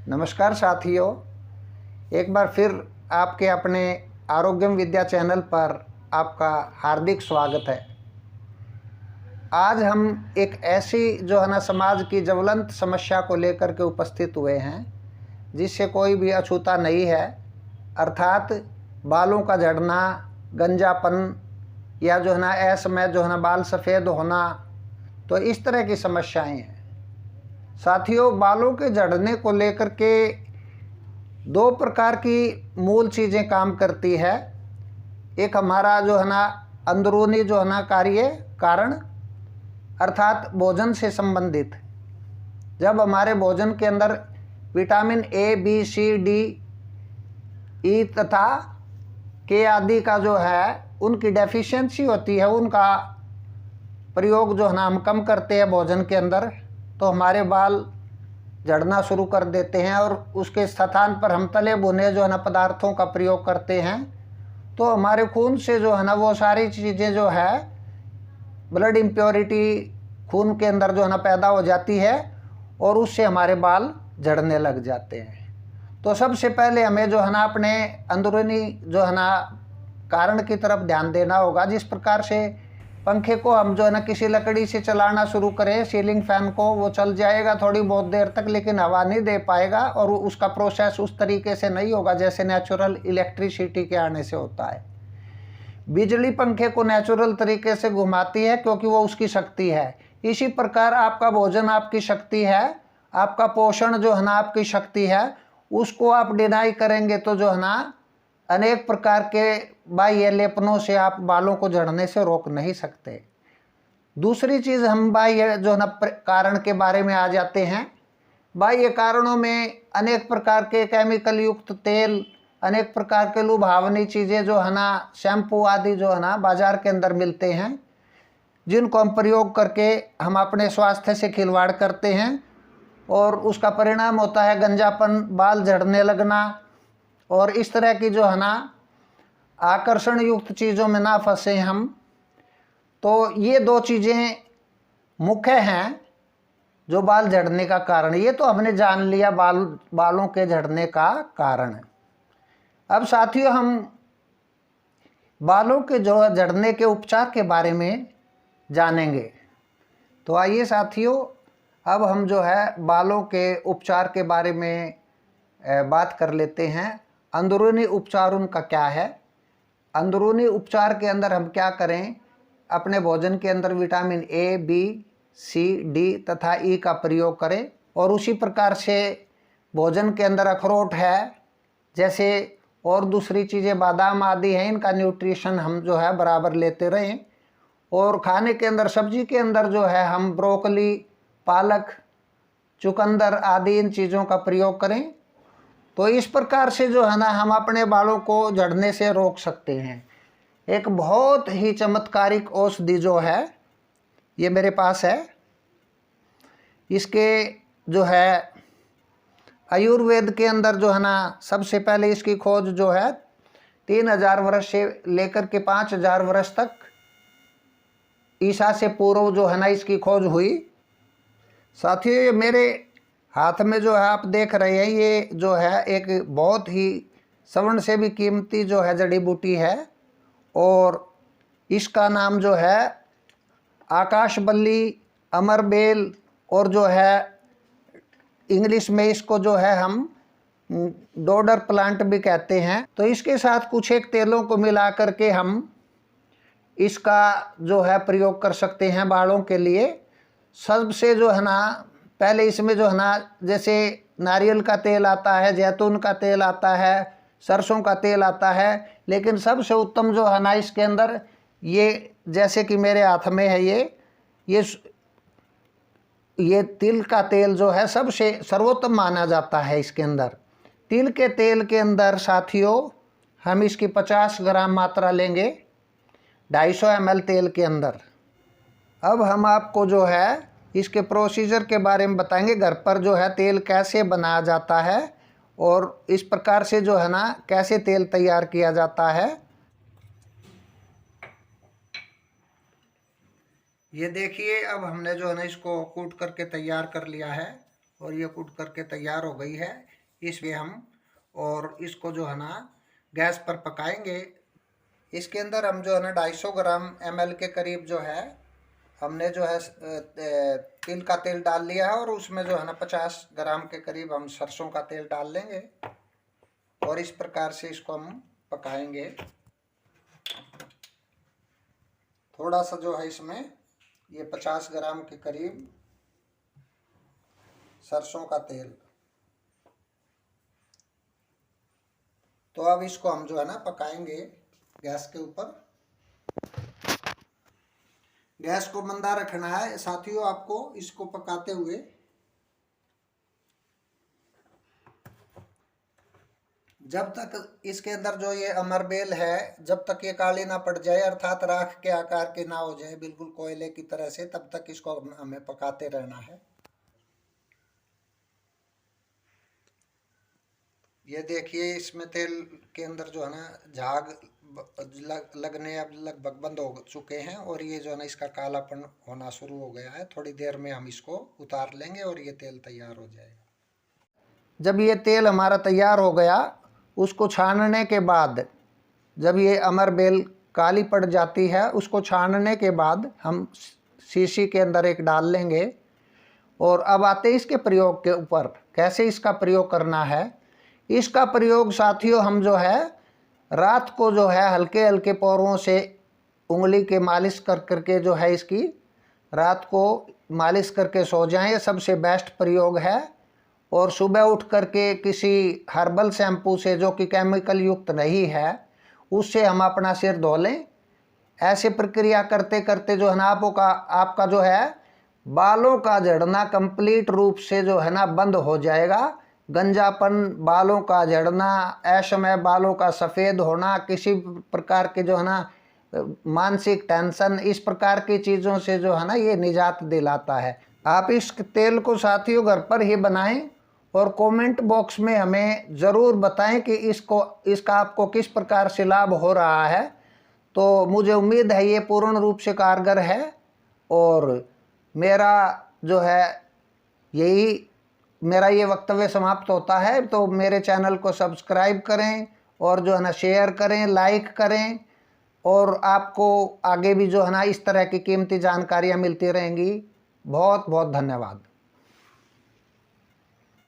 नमस्कार साथियों, एक बार फिर आपके अपने आरोग्यम विद्या चैनल पर आपका हार्दिक स्वागत है। आज हम एक ऐसी जो है ना समाज की ज्वलंत समस्या को लेकर के उपस्थित हुए हैं जिससे कोई भी अछूता नहीं है, अर्थात बालों का झड़ना, गंजापन या जो है ना असमय जो है ना बाल सफ़ेद होना, तो इस तरह की समस्याएं हैं। साथियों, बालों के झड़ने को लेकर के दो प्रकार की मूल चीज़ें काम करती है। एक हमारा जो है ना अंदरूनी जो है ना कारण, अर्थात भोजन से संबंधित। जब हमारे भोजन के अंदर vitamin A, B, C, D, E तथा के आदि का जो है उनकी डेफिशिएंसी होती है, उनका प्रयोग जो है ना हम कम करते हैं भोजन के अंदर, तो हमारे बाल झड़ना शुरू कर देते हैं। और उसके स्थान पर हम तले भुने जो है ना पदार्थों का प्रयोग करते हैं, तो हमारे खून से जो है ना वो सारी चीज़ें जो है ब्लड इम्प्योरिटी खून के अंदर जो है ना पैदा हो जाती है और उससे हमारे बाल झड़ने लग जाते हैं। तो सबसे पहले हमें जो है ना अपने अंदरूनी जो है ना कारण की तरफ ध्यान देना होगा। जिस प्रकार से पंखे को हम जो है ना किसी लकड़ी से चलाना शुरू करें, सीलिंग फैन को, वो चल जाएगा थोड़ी बहुत देर तक, लेकिन हवा नहीं दे पाएगा और उसका प्रोसेस उस तरीके से नहीं होगा जैसे नेचुरल इलेक्ट्रिसिटी के आने से होता है। बिजली पंखे को नेचुरल तरीके से घुमाती है क्योंकि वो उसकी शक्ति है। इसी प्रकार आपका भोजन आपकी शक्ति है, आपका पोषण जो है ना आपकी शक्ति है। उसको आप डिनाई करेंगे तो जो है ना अनेक प्रकार के बाह्य लेपनों से आप बालों को झड़ने से रोक नहीं सकते। दूसरी चीज़, हम बाह्य जो है ना कारण के बारे में आ जाते हैं। बाह्य कारणों में अनेक प्रकार के केमिकल युक्त तेल, अनेक प्रकार के लुभावनी चीज़ें जो है ना, शैम्पू आदि जो है ना बाज़ार के अंदर मिलते हैं, जिनको हम प्रयोग करके हम अपने स्वास्थ्य से खिलवाड़ करते हैं और उसका परिणाम होता है गंजापन, बाल झड़ने लगना। और इस तरह की जो है ना आकर्षण युक्त चीज़ों में ना फंसे हम। तो ये दो चीज़ें मुख्य हैं जो बाल झड़ने का कारण। ये तो हमने जान लिया बालों के झड़ने का कारण। अब साथियों, हम बालों के जो झड़ने के उपचार के बारे में जानेंगे। तो आइए साथियों, अब हम जो है बालों के उपचार के बारे में बात कर लेते हैं। अंदरूनी उपचार उनका क्या है। अंदरूनी उपचार के अंदर हम क्या करें, अपने भोजन के अंदर vitamin A, B, C, D तथा ई का प्रयोग करें। और उसी प्रकार से भोजन के अंदर अखरोट है, जैसे और दूसरी चीज़ें बादाम आदि हैं, इनका न्यूट्रिशन हम जो है बराबर लेते रहें। और खाने के अंदर, सब्जी के अंदर जो है हम ब्रोकली, पालक, चुकंदर आदि इन चीज़ों का प्रयोग करें। तो इस प्रकार से जो है ना हम अपने बालों को झड़ने से रोक सकते हैं। एक बहुत ही चमत्कारिक औषधि जो है ये मेरे पास है। इसके जो है आयुर्वेद के अंदर जो है ना सबसे पहले इसकी खोज जो है 3000 वर्ष से लेकर के 5000 वर्ष तक ईसा से पूर्व जो है ना इसकी खोज हुई। साथियों, ये मेरे हाथ में जो है आप देख रहे हैं, ये जो है एक बहुत ही स्वर्ण से भी कीमती जो है जड़ी बूटी है। और इसका नाम जो है आकाशबल्ली, अमरबेल, और जो है इंग्लिश में इसको जो है हम डोडर प्लांट भी कहते हैं। तो इसके साथ कुछ एक तेलों को मिला करके हम इसका जो है प्रयोग कर सकते हैं बालों के लिए। सबसे जो है ना पहले इसमें जो है ना जैसे नारियल का तेल आता है, जैतून का तेल आता है, सरसों का तेल आता है, लेकिन सबसे उत्तम जो है ना इसके अंदर ये, जैसे कि मेरे हाथ में है ये तिल का तेल जो है सबसे सर्वोत्तम माना जाता है। इसके अंदर तिल के तेल के अंदर साथियों हम इसकी 50 ग्राम मात्रा लेंगे 250 ml तेल के अंदर। अब हम आपको जो है इसके प्रोसीजर के बारे में बताएंगे, घर पर जो है तेल कैसे बनाया जाता है और इस प्रकार से जो है ना कैसे तेल तैयार किया जाता है। ये देखिए, अब हमने जो है ना इसको कूट करके तैयार कर लिया है और ये कूट करके तैयार हो गई है। इसलिए हम और इसको जो है ना गैस पर पकाएंगे। इसके अंदर हम जो है ना 250 ग्राम ml के करीब जो है हमने जो है तिल का तेल डाल लिया है, और उसमें जो है ना 50 ग्राम के करीब हम सरसों का तेल डाल लेंगे और इस प्रकार से इसको हम पकाएंगे। थोड़ा सा जो है इसमें ये 50 ग्राम के करीब सरसों का तेल। तो अब इसको हम जो है ना पकाएंगे गैस के ऊपर। गैस को मंदा रखना है साथियों आपको इसको पकाते हुए। जब तक इसके अंदर जो ये अमरबेल है जब तक ये काली ना पड़ जाए, अर्थात राख के आकार के ना हो जाए बिल्कुल कोयले की तरह से, तब तक इसको हमें पकाते रहना है। ये देखिए इसमें तेल के अंदर जो है ना झाग लगने अब लगभग बंद हो चुके हैं और ये जो है ना इसका कालापन होना शुरू हो गया है। थोड़ी देर में हम इसको उतार लेंगे और ये तेल तैयार हो जाएगा। जब ये तेल हमारा तैयार हो गया, उसको छानने के बाद जब ये अमरबेल काली पड़ जाती है, उसको छानने के बाद हम शीशी के अंदर एक डाल लेंगे। और अब आते हैं इसके प्रयोग के ऊपर, कैसे इसका प्रयोग करना है। इसका प्रयोग साथियों हम जो है रात को जो है हल्के हल्के पौरों से उंगली के मालिश कर करके जो है इसकी रात को मालिश करके सो जाएं, ये सबसे बेस्ट प्रयोग है। और सुबह उठ करके किसी हर्बल शैम्पू से जो कि केमिकल युक्त नहीं है उससे हम अपना सिर धो लें। ऐसे प्रक्रिया करते करते जो है ना आपका जो है बालों का झड़ना कंप्लीट रूप से जो है ना बंद हो जाएगा। गंजापन, बालों का झड़ना, असमय बालों का सफ़ेद होना, किसी प्रकार के जो है ना मानसिक टेंशन, इस प्रकार की चीज़ों से जो है ना ये निजात दिलाता है। आप इस तेल को साथियों घर पर ही बनाएं और कमेंट बॉक्स में हमें ज़रूर बताएं कि इसका आपको किस प्रकार से लाभ हो रहा है। तो मुझे उम्मीद है ये पूर्ण रूप से कारगर है। और मेरा जो है मेरा ये वक्तव्य समाप्त होता है। तो मेरे चैनल को सब्सक्राइब करें और जो है ना शेयर करें, लाइक करें, और आपको आगे भी जो है ना इस तरह की कीमती जानकारियाँ मिलती रहेंगी। बहुत बहुत धन्यवाद।